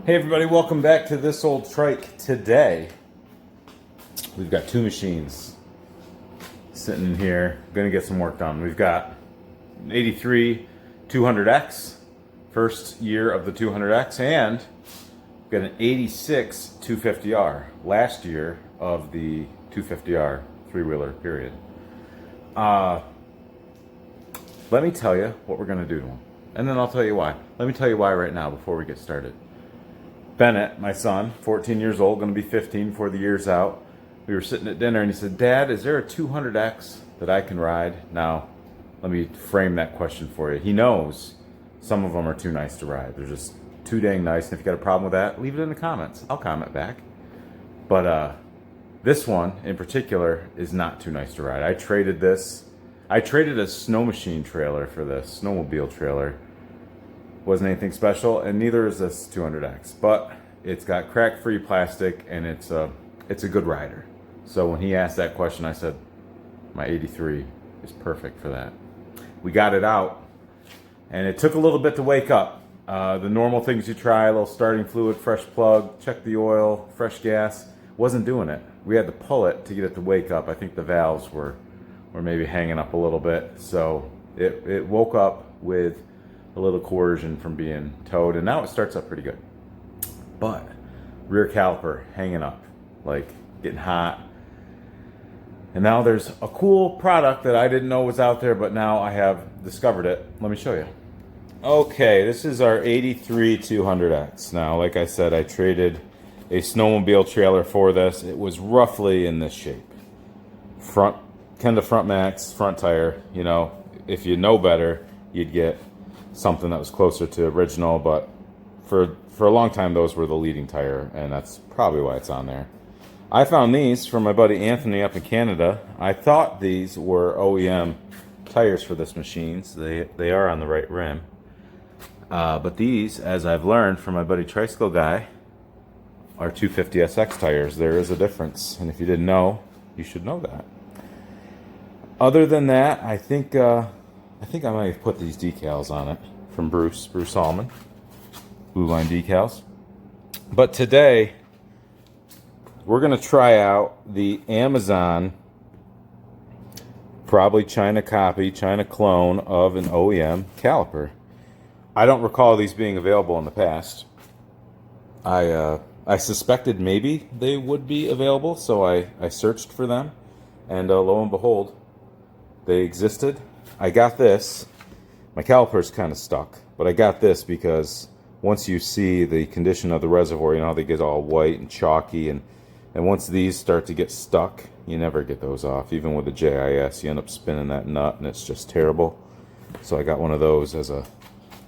Hey everybody, welcome back to This Old Trike. Today, we've got two machines sitting in here, gonna get some work done. We've got an 83 200X, first year of the 200X, and we've got an 86 250R, last year of the 250R, three-wheeler period. Let me tell you what we're gonna do to them, and then I'll tell you why. Let me tell you why right now before we get started. Bennett, my son, 14 years old, going to be 15 before the year's out. We were sitting at dinner and he said, "Dad, is there a 200X that I can ride?" Now, let me frame that question for you. He knows some of them are too nice to ride. They're just too dang nice. And if you got a problem with that, leave it in the comments. I'll comment back. But this one in particular is not too nice to ride. I traded a snow machine trailer for this, snowmobile trailer. Wasn't anything special, and neither is this 200X, but it's got crack-free plastic and it's a good rider. So when he asked that question, I said my 83 is perfect for that. We got it out and it took a little bit to wake up. The normal things you try, a little starting fluid, fresh plug, check the oil, fresh gas, wasn't doing it. We had to pull it to get it to wake up. I think the valves were maybe hanging up a little bit, so it woke up with a little coercion from being towed, and now it starts up pretty good. But rear caliper hanging up, like getting hot. And now there's a cool product that I didn't know was out there, but now I have discovered it. Let me show you. Okay, this is our 83 200X. Now, like I said, I traded a snowmobile trailer for this. It was roughly in this shape. Front max, front tire. You know, if you know better, you'd get something that was closer to original, but for a long time those were the leading tire, and that's probably why it's on there. I found these from my buddy Anthony up in Canada. I thought these were OEM tires for this machine, so they are on the right rim. But these, as I've learned from my buddy Tricycle Guy, are 250SX tires. There is a difference, and if you didn't know, you should know that. Other than that, I think I might have put these decals on it from Bruce Allman, Blueline Decals. But today, we're going to try out the Amazon, probably China copy, China clone of an OEM caliper. I don't recall these being available in the past. I suspected maybe they would be available, so I searched for them, and lo and behold, they existed. I got this. My caliper's kind of stuck, but I got this because once you see the condition of the reservoir, you know how they get all white and chalky, and once these start to get stuck, you never get those off. Even with the JIS, you end up spinning that nut, and it's just terrible. So I got one of those as a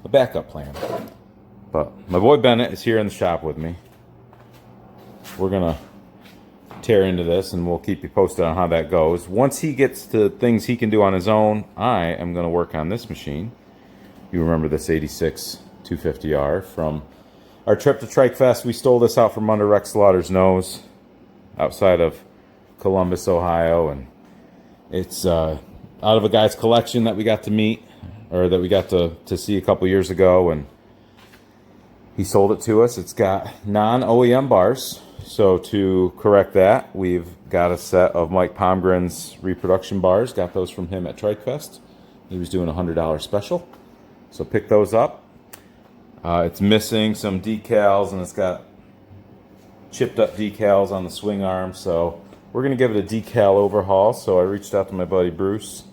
backup plan. But my boy Bennett is here in the shop with me. We're going to tear into this, and we'll keep you posted on how that goes. Once he gets to things he can do on his own, I am going to work on this machine. You remember this 86 250R from our trip to Trike Fest. We stole this out from under Rex Slaughter's nose outside of Columbus, Ohio, and it's out of a guy's collection that we got to meet, or that we got to see a couple years ago, and he sold it to us. It's got non-OEM bars. So to correct that, we've got a set of Mike Palmgren's reproduction bars. Got those from him at Trike Fest. He was doing a $100 special. So pick those up. It's missing some decals, and it's got chipped up decals on the swing arm. So we're going to give it a decal overhaul. So I reached out to my buddy Bruce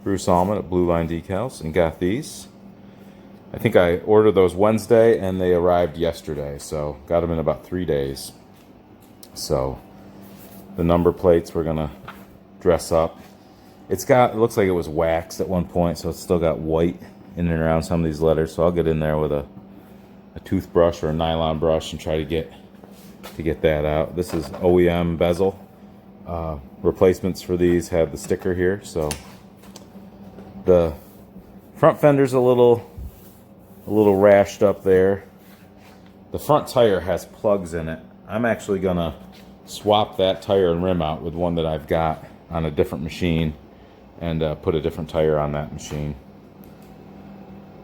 Allman at Blueline Decals and got these. I think I ordered those Wednesday, and they arrived yesterday. So got them in about 3 days. So the number plates we're gonna dress up. It looks like it was waxed at one point, so it's still got white in and around some of these letters. So I'll get in there with a toothbrush or a nylon brush and try to get that out. This is OEM bezel. Replacements for these have the sticker here. So the front fender's a little rashed up there. The front tire has plugs in it. I'm actually gonna swap that tire and rim out with one that I've got on a different machine, and put a different tire on that machine.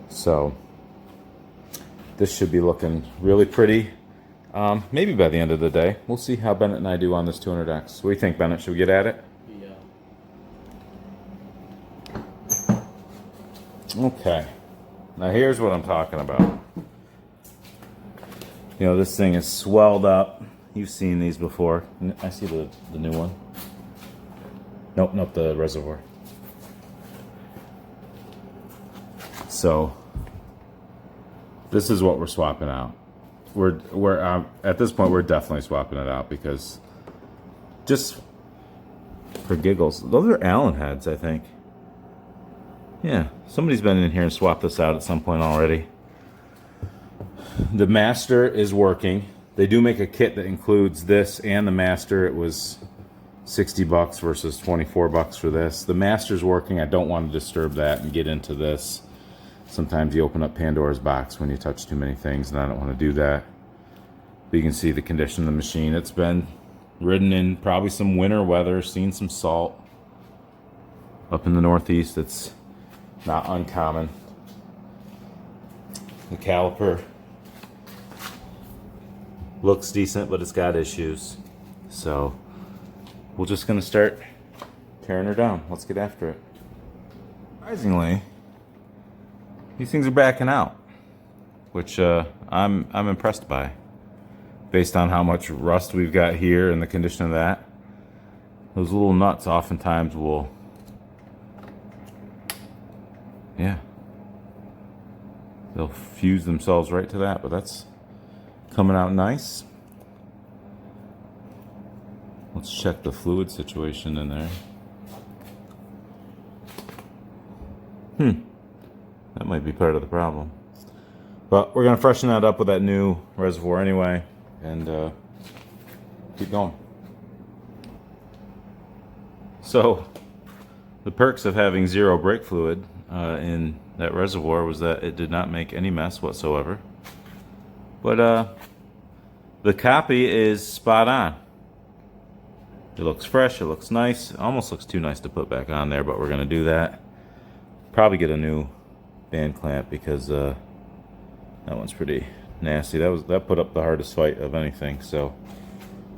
So this should be looking really pretty. Maybe by the end of the day. We'll see how Bennett and I do on this 200X. What do you think, Bennett? Should we get at it? Yeah. Okay. Now here's what I'm talking about. You know, this thing is swelled up. You've seen these before. I see the new one. Nope, the reservoir. So this is what we're swapping out. We're at this point we're definitely swapping it out because just for giggles. Those are Allen heads, I think. Yeah, somebody's been in here and swapped this out at some point already. The master is working. They do make a kit that includes this and the master. It was $60 versus $24 for this. The master's working. I don't want to disturb that and get into this. Sometimes you open up Pandora's box when you touch too many things, and I don't want to do that. But you can see the condition of the machine. It's been ridden in probably some winter weather, seen some salt. Up in the Northeast, it's not uncommon. The caliper looks decent, but it's got issues. So we're just gonna start tearing her down. Let's get after it. Surprisingly, these things are backing out, which I'm impressed by, based on how much rust we've got here and the condition of that. Those little nuts oftentimes will, yeah, they'll fuse themselves right to that, but that's coming out nice. Let's check the fluid situation in there. That might be part of the problem. But we're going to freshen that up with that new reservoir anyway, and keep going. So, the perks of having zero brake fluid in that reservoir was that it did not make any mess whatsoever. But the copy is spot on. It looks fresh, it looks nice. It almost looks too nice to put back on there, but we're going to do that. Probably get a new band clamp because that one's pretty nasty. That put up the hardest fight of anything. So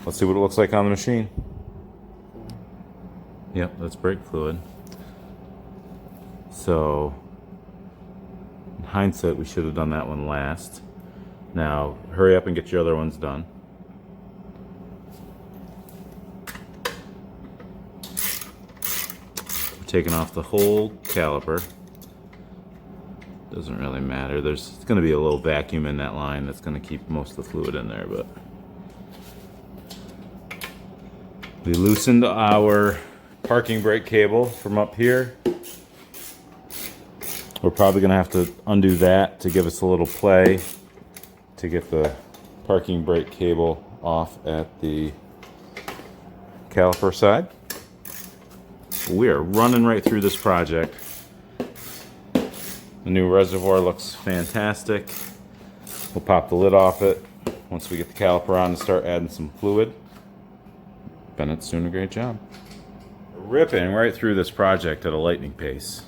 let's see what it looks like on the machine. Yep, that's brake fluid. So in hindsight, we should have done that one last. Now hurry up and get your other ones done. We're taking off the whole caliper. Doesn't really matter. There's going to be a little vacuum in that line that's going to keep most of the fluid in there, but we loosened our parking brake cable from up here. We're probably going to have to undo that to give us a little play to get the parking brake cable off at the caliper side. We are running right through this project. The new reservoir looks fantastic. We'll pop the lid off it once we get the caliper on and start adding some fluid. Bennett's doing a great job. Ripping right through this project at a lightning pace.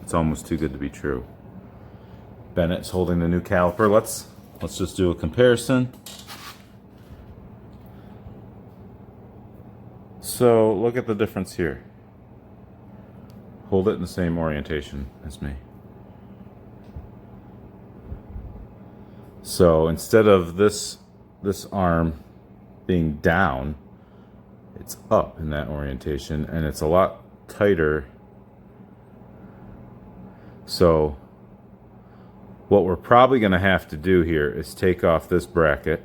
It's almost too good to be true. Bennett's holding the new caliper. Let's just do a comparison. So look at the difference here. Hold it in the same orientation as me. So instead of this arm being down, it's up in that orientation, and it's a lot tighter. So what we're probably going to have to do here is take off this bracket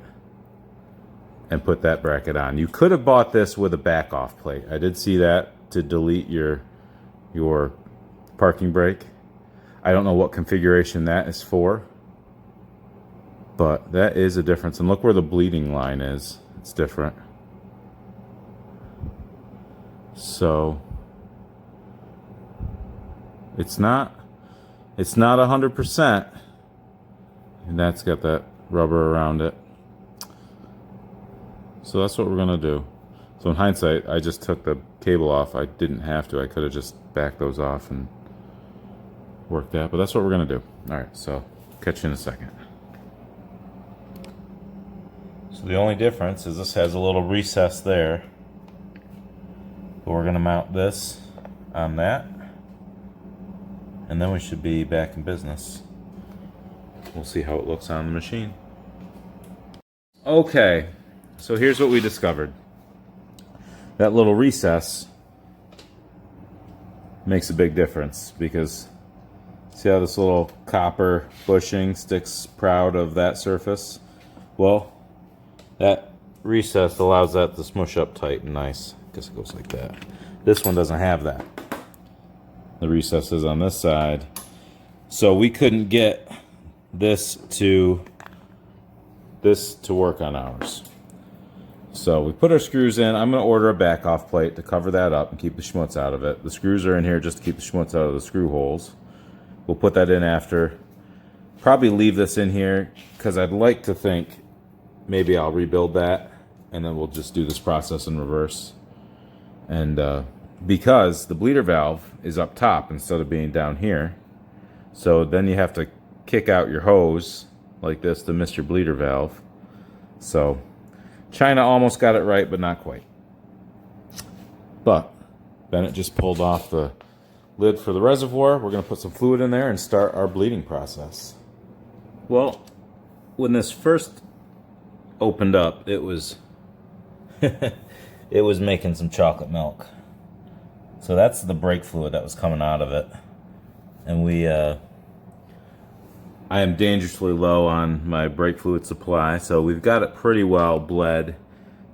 and put that bracket on. You could have bought this with a back off plate. I did see that to delete your parking brake. I don't know what configuration that is for, but that is a difference. And look where the bleeding line is. It's different. So it's not 100%, and that's got that rubber around it. So that's what we're gonna do. So in hindsight, I just took the cable off. I didn't have to. I could have just backed those off and worked that, but that's what we're gonna do. All right, so catch you in a second. So the only difference is this has a little recess there. But we're gonna mount this on that. And then we should be back in business. We'll see how it looks on the machine. Okay, so here's what we discovered. That little recess makes a big difference because see how this little copper bushing sticks proud of that surface? Well, that recess allows that to smush up tight and nice. I guess it goes like that. This one doesn't have that. The recess is on this side. So we couldn't get this to work on ours. So we put our screws in. I'm going to order a back off plate to cover that up and keep the schmutz out of it. The screws are in here just to keep the schmutz out of the screw holes. We'll put that in after. Probably leave this in here because I'd like to think maybe I'll rebuild that and then we'll just do this process in reverse. And because the bleeder valve is up top instead of being down here, so then you have to kick out your hose like this to miss your bleeder valve. So China almost got it right, but not quite. But Bennett just pulled off the lid for the reservoir. We're going to put some fluid in there and start our bleeding process. Well, when this first opened up, it was it was making some chocolate milk. So that's the brake fluid that was coming out of it. And I am dangerously low on my brake fluid supply, so we've got it pretty well bled.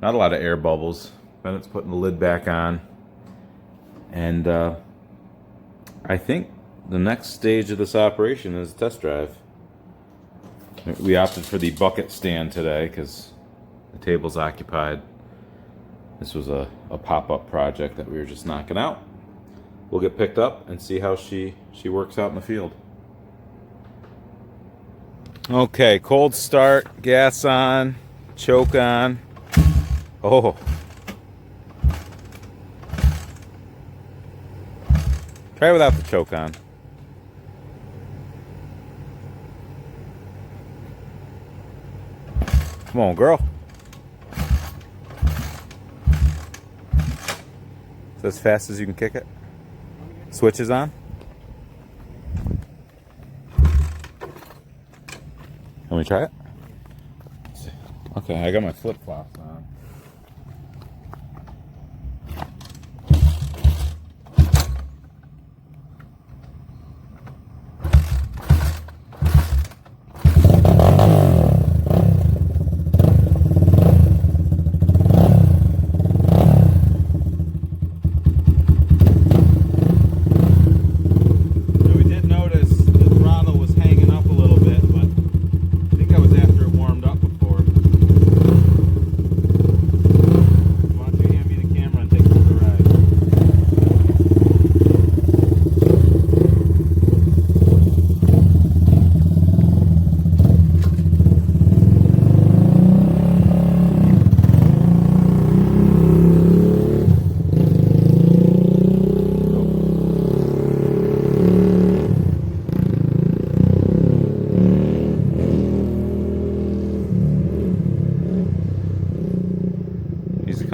Not a lot of air bubbles. Bennett's putting the lid back on. And I think the next stage of this operation is test drive. We opted for the bucket stand today because the table's occupied. This was a pop-up project that we were just knocking out. We'll get picked up and see how she works out in the field. Okay, cold start, gas on, choke on. Oh. Try without the choke on. Come on, girl. Is that as fast as you can kick it? Switch is on. Can we try it? Okay, I got my flip-flops on.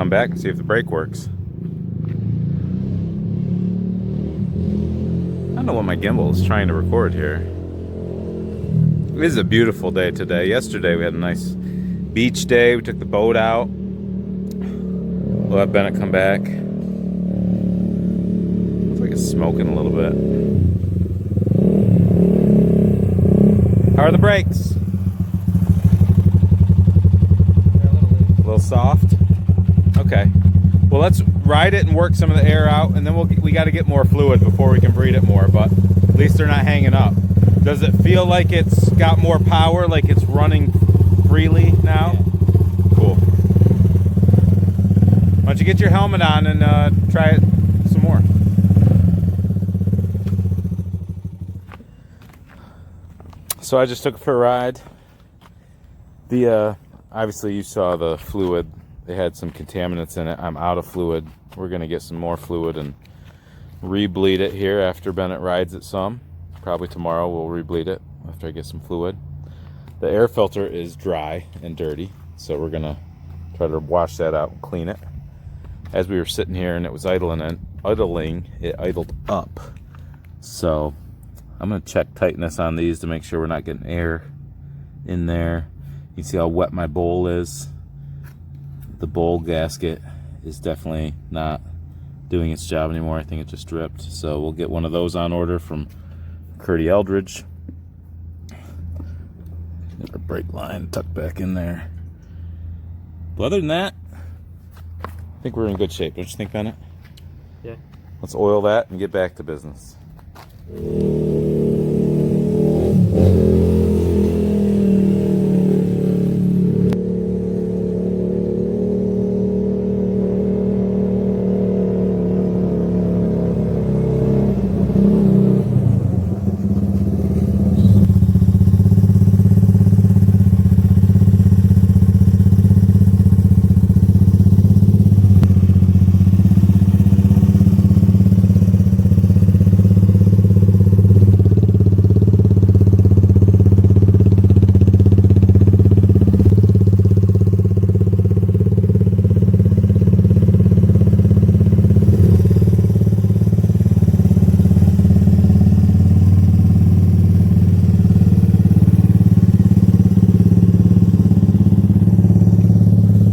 Back and see if the brake works. I don't know what my gimbal is trying to record here. It is a beautiful day today. Yesterday we had a nice beach day. We took the boat out. We'll have Bennett come back. Looks like it's smoking a little bit. How are the brakes? A little soft. Okay, well let's ride it and work some of the air out, and then we got to get more fluid before we can breed it more, but at least they're not hanging up. Does it feel like it's got more power, like it's running freely now? Yeah. Cool. Why don't you get your helmet on and try it some more. So I just took it for a ride. Obviously you saw the fluid. They had some contaminants in it. I'm out of fluid. We're going to get some more fluid and re-bleed it here after Bennett rides it some. Probably tomorrow we'll re-bleed it after I get some fluid. The air filter is dry and dirty, So we're gonna try to wash that out and clean it. As we were sitting here and it was idling, it idled up. So I'm gonna check tightness on these to make sure we're not getting air in there. You can see how wet my bowl is. The bowl gasket is definitely not doing its job anymore. I think it just dripped. So we'll get one of those on order from Curdy Eldridge. Get our brake line tucked back in there. But other than that, I think we're in good shape. Don't you think, Bennett? Yeah. Let's oil that and get back to business.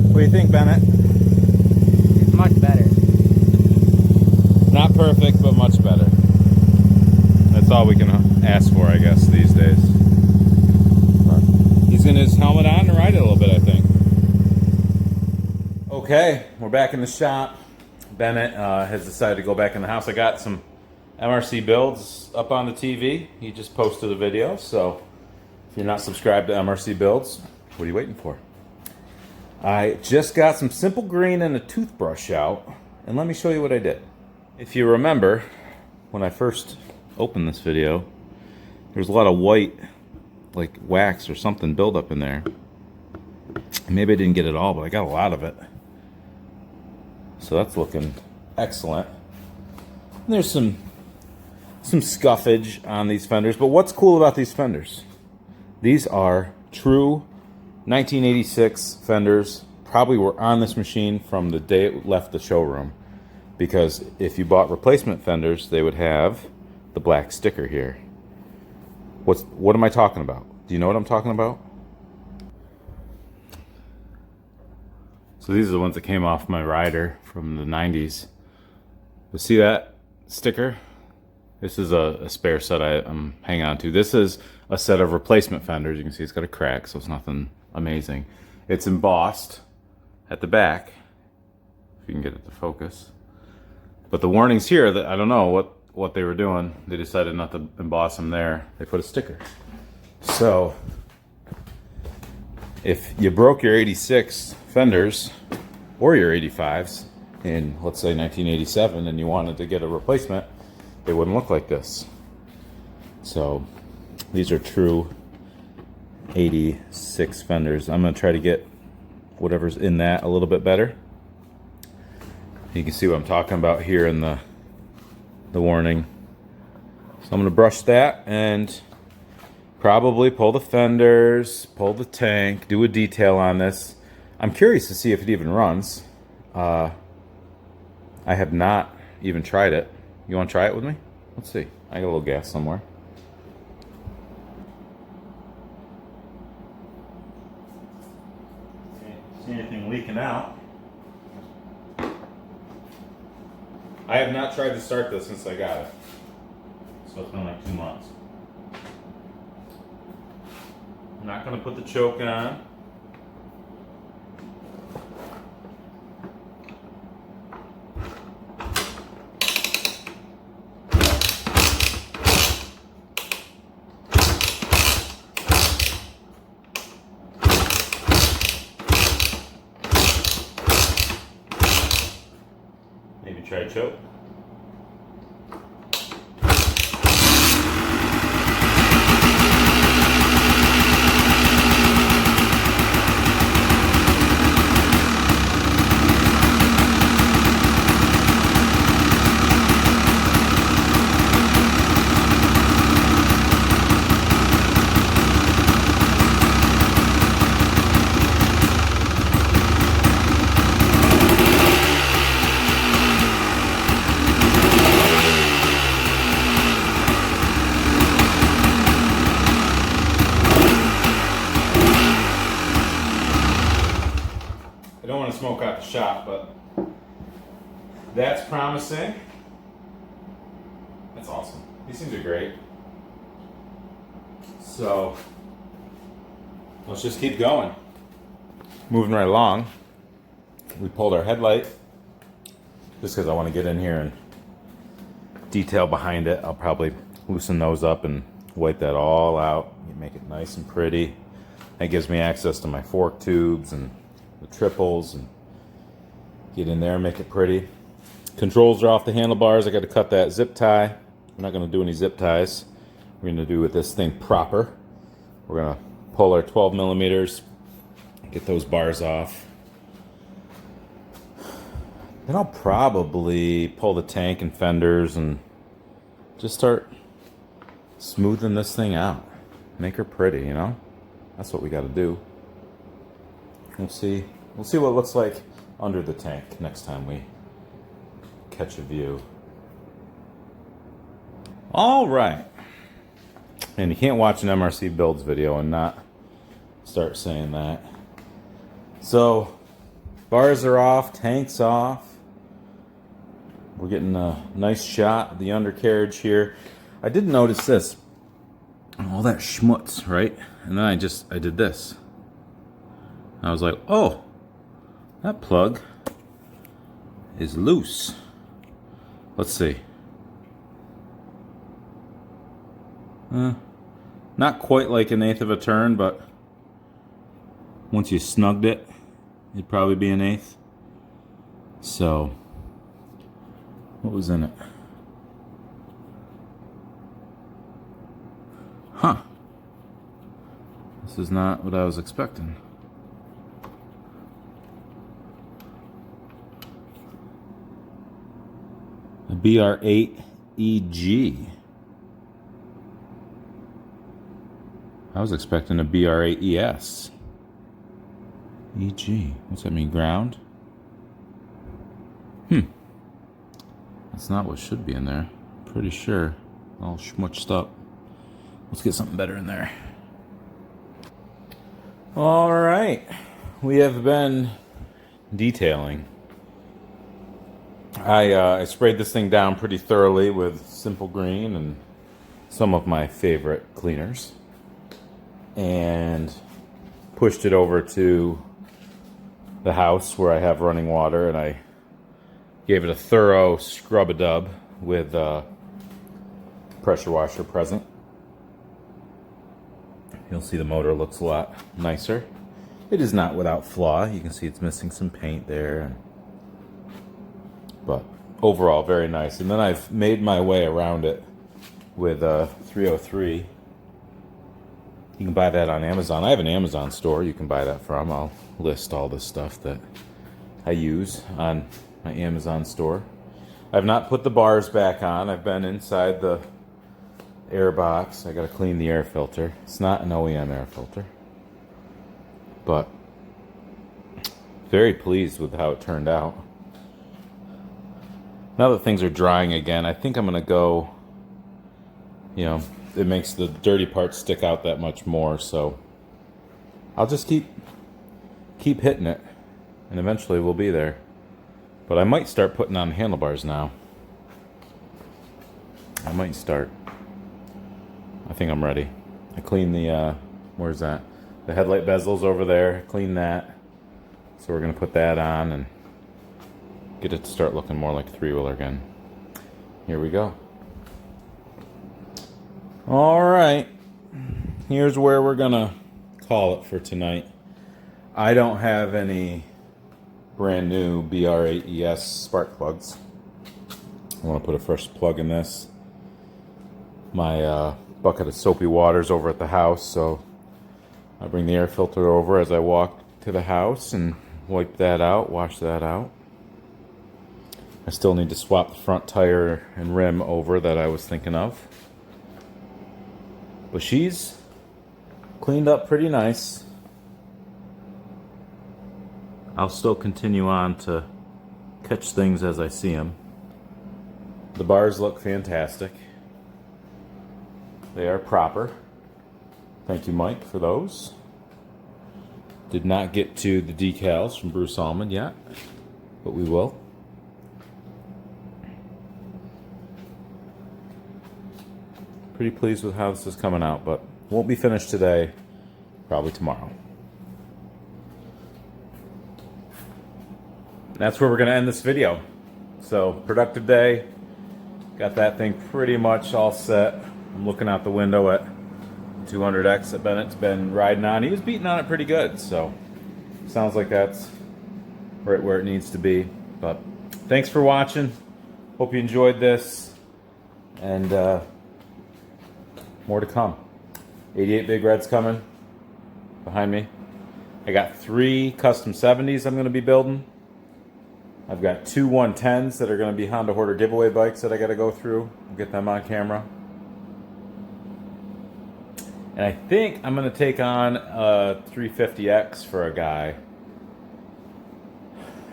What do you think, Bennett? Much better. Not perfect, but much better. That's all we can ask for, I guess, these days. He's getting his helmet on and ride it a little bit, I think. Okay, we're back in the shop. Bennett has decided to go back in the house. I got some MRC builds up on the TV. He just posted a video, so if you're not subscribed to MRC builds, what are you waiting for? I just got some simple green and a toothbrush out, and let me show you what I did. If you remember, when I first opened this video, there's a lot of white, like wax or something buildup in there. Maybe I didn't get it all, but I got a lot of it. So that's looking excellent. And there's some scuffage on these fenders, but what's cool about these fenders? These are true 1986 fenders. Probably were on this machine from the day it left the showroom, because if you bought replacement fenders, they would have the black sticker here. What am I talking about? Do you know what I'm talking about? So these are the ones that came off my rider from the 90s. But see that sticker? This is a spare set I'm hanging on to. This is a set of replacement fenders. You can see it's got a crack, so it's nothing amazing. It's embossed at the back, if you can get it to focus. But the warnings here, that I don't know what they were doing. They decided not to emboss them there. They put a sticker. So if you broke your 86 fenders or your 85s in, let's say, 1987, and you wanted to get a replacement, they wouldn't look like this. So these are true 86 fenders. I'm going to try to get whatever's in that a little bit better. You can see what I'm talking about here in the warning. So I'm going to brush that and probably pull the fenders, pull the tank, do a detail on this. I'm curious to see if it even runs. I have not even tried it. You want to try it with me? Let's see. I got a little gas somewhere. See anything leaking out? I have not tried to start this since I got it. So it's been like 2 months. I'm not going to put the choke on. Maybe try choke. I don't want to smoke out the shop, but that's promising. That's awesome. These things are great. So let's just keep going. Moving right along. We pulled our headlight just because I want to get in here and detail behind it. I'll probably loosen those up and wipe that all out. Make it nice and pretty. That gives me access to my fork tubes and the triples and get in there and make it pretty. Controls are off the handlebars. I got to cut that zip tie. We're not going to do any zip ties. We're going to do with this thing proper. We're going to pull our 12 millimeters, get those bars off. Then I'll probably pull the tank and fenders and just start smoothing this thing out. Make her pretty, you know? That's what we got to do. We'll see what it looks like under the tank next time we catch a view. All right. And you can't watch an MRC builds video and not start saying that. So, bars are off, tank's off. We're getting a nice shot of the undercarriage here. I did notice this. All that schmutz, right? And then I did this. I was like, oh, that plug is loose. Let's see. Not quite like 1/8 of a turn, but once you snugged it, it'd probably be 1/8. So, what was in it? Huh. This is not what I was expecting. A BR8EG. I was expecting a BR8ES. EG. What's that mean? Ground? That's not what should be in there. Pretty sure. All schmutzed up. Let's get something better in there. All right. We have been detailing. I sprayed this thing down pretty thoroughly with Simple Green and some of my favorite cleaners. And pushed it over to the house where I have running water, and I gave it a thorough scrub-a-dub with pressure washer present. You'll see the motor looks a lot nicer. It is not without flaw. You can see it's missing some paint there. But overall, very nice. And then I've made my way around it with 303. You can buy that on Amazon. I have an Amazon store you can buy that from. I'll list all the stuff that I use on my Amazon store. I've not put the bars back on. I've been inside the air box. I gotta clean the air filter. It's not an OEM air filter, but very pleased with how it turned out. Now that things are drying again, I think I'm gonna go, it makes the dirty parts stick out that much more, so I'll just keep hitting it, and eventually we'll be there. But I might start putting on handlebars now. I might start. I think I'm ready. I cleaned the, where's that? The headlight bezel's over there. Clean that. So we're going to put that on and get it to start looking more like a three-wheeler again. Here we go. All right. Here's where we're going to call it for tonight. I don't have any brand new BR8ES spark plugs. I want to put a fresh plug in this. My bucket of soapy water's over at the house, so I bring the air filter over as I walk to the house and wipe that out, wash that out. I still need to swap the front tire and rim over that I was thinking of. But she's cleaned up pretty nice. I'll still continue on to catch things as I see them. The bars look fantastic. They are proper. Thank you, Mike, for those. Did not get to the decals from Bruce Allman yet, but we will. Pretty pleased with how this is coming out, but won't be finished today, probably tomorrow. And that's where we're going to end this video. So, productive day. Got that thing pretty much all set. I'm looking out the window at 200X that Bennett's been riding on. He was beating on it pretty good, so sounds like that's right where it needs to be. But thanks for watching. Hope you enjoyed this, and more to come. 88 Big Red's coming behind me. I got 3 custom 70s I'm going to be building. I've got 2 110s that are going to be Honda Hoarder giveaway bikes that I got to go through and get them on camera. And I think I'm going to take on a 350X for a guy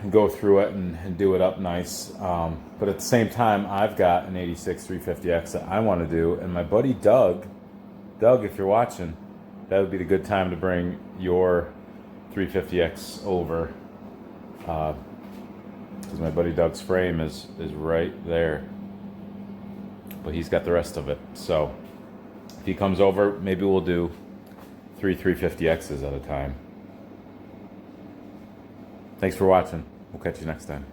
and go through it and do it up nice. But at the same time, I've got an 86 350X that I want to do. And my buddy Doug, if you're watching, that would be the good time to bring your 350X over. Because my buddy Doug's frame is right there. But he's got the rest of it. So if he comes over, maybe we'll do 3 350Xs at a time. Thanks for watching. We'll catch you next time.